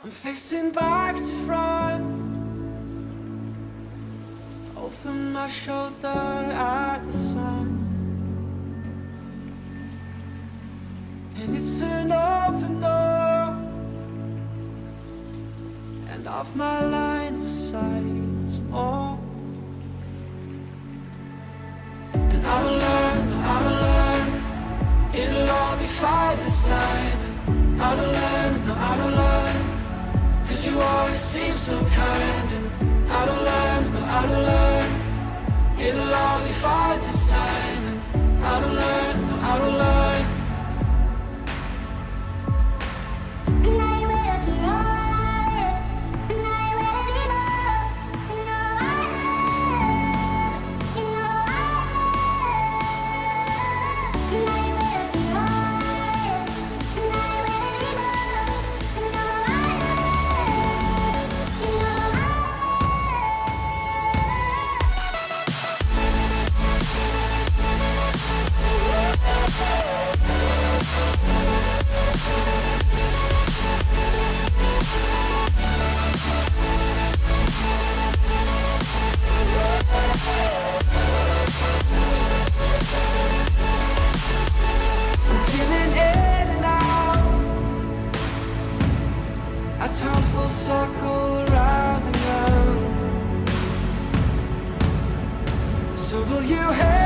I'm facing back to front, over my shoulder at the sun, and it's an open door, and off my line of sight more. And I will learn, it'll all be fine this time. And I will learn, no, I will learn, 'cause you always seem so kind. And I don't learn, no, I don't learn, it'll all be fine this time. And I don't learn, no, I don't learn. Turn full circle round and round. So will you help